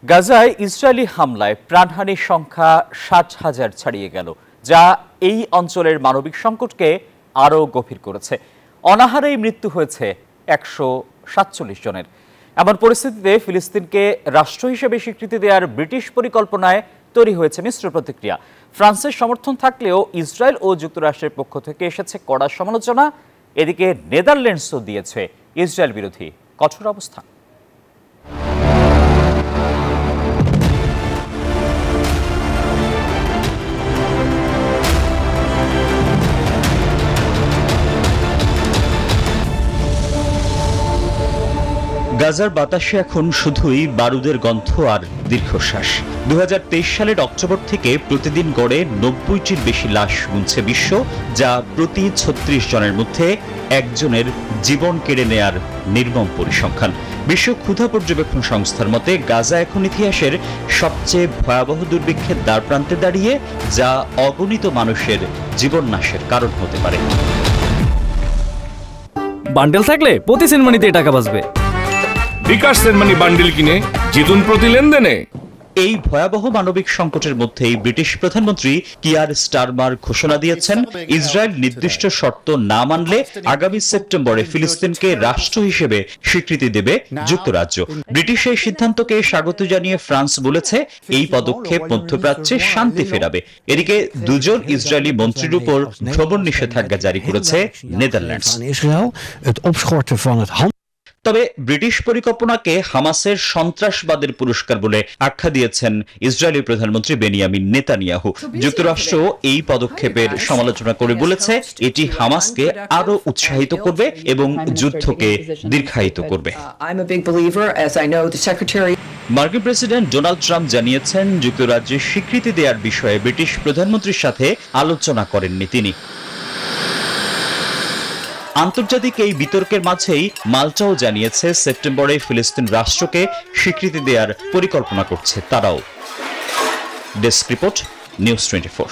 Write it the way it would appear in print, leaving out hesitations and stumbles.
গাজায় ইসরায়েলি হামলায় প্রাণহানির সংখ্যা ৬০,০০০ ছাড়িয়ে গেল, যা এই অঞ্চলের মানবিক সংকটকে আরও গভীর করেছে। অনাহারেই মৃত্যু হয়েছে ১৪৭ জনের। এমন পরিস্থিতিতে ফিলিস্তিনকে রাষ্ট্র হিসেবে স্বীকৃতি দেওয়ার ব্রিটিশ পরিকল্পনায় তৈরি হয়েছে মিশ্র প্রতিক্রিয়া। ফ্রান্সের সমর্থন থাকলেও ইসরায়েল ও যুক্তরাষ্ট্রের পক্ষ থেকে এসেছে কড়া সমালোচনা। এদিকে নেদারল্যান্ডসও দিয়েছে ইসরায়েল বিরোধী কঠোর অবস্থান। গাজার বাতাসে এখন শুধুই বারুদের গন্ধ আর দীর্ঘশ্বাস। ২০২৩ সালের অক্টোবর থেকে প্রতিদিন গড়ে ৯০টির বেশি লাশ গুনছে বিশ্ব, যা প্রতি ৩৬ জনের মধ্যে একজনের জীবন কেড়ে নেয়ার নির্মম পরিসংখ্যান। বিশ্ব ক্ষুধা পর্যবেক্ষণ সংস্থার মতে গাজা এখন ইতিহাসের সবচেয়ে ভয়াবহ দুর্ভিক্ষের দ্বারপ্রান্তে দাঁড়িয়ে, যা অগণিত মানুষের জীবন নাশের কারণ হতে পারে। বান্ডেল থাকলে প্রতি সেনমানিতে টাকা বাঁচবে। বিকাশ সেনমানি বান্ডেল কিনে জিতুন প্রতি লেনদেনে। এই ভয়াবহ মানবিক সংকটের মধ্যেই ব্রিটিশ প্রধানমন্ত্রী কিয়ার স্টারমার ঘোষণা দিয়েছেন, ইসরায়েল নির্দিষ্ট শর্ত না মানলে আগামী সেপ্টেম্বরে ফিলিস্তিনকে রাষ্ট্র হিসেবে স্বীকৃতি দেবে যুক্তরাজ্য। ব্রিটিশ এই সিদ্ধান্তকে স্বাগত জানিয়ে ফ্রান্স বলেছে, এই পদক্ষেপ মধ্যপ্রাচ্যে শান্তি ফেরাবে। এদিকে দুজন ইসরায়েলি মন্ত্রীর উপর ভ্রমণ নিষেধাজ্ঞা জারি করেছে নেদারল্যান্ডস। তবে ব্রিটিশ পরিকল্পনাকে হামাসের সন্ত্রাসবাদের পুরস্কার বলে আখ্যা দিয়েছেন ইসরায়েলি প্রধানমন্ত্রী বেনিয়ামিন নেতানিয়াহু। যুক্তরাষ্ট্র এই পদক্ষেপের সমালোচনা করে বলেছে, এটি হামাসকে আরো উৎসাহিত করবে এবং যুদ্ধকে দীর্ঘায়িত করবে। মার্কিন প্রেসিডেন্ট ডোনাল্ড ট্রাম্প জানিয়েছেন, যুক্তরাজ্যের স্বীকৃতি দেওয়ার বিষয়ে ব্রিটিশ প্রধানমন্ত্রীর সাথে আলোচনা করেননি তিনি। আন্তর্জাতিক এই বিতর্কের মাঝেই মাল্টাও জানিয়েছে, সেপ্টেম্বরে ফিলিস্তিন রাষ্ট্রকে স্বীকৃতি দেওয়ার পরিকল্পনা করছে তারাও। Desk report, news 24।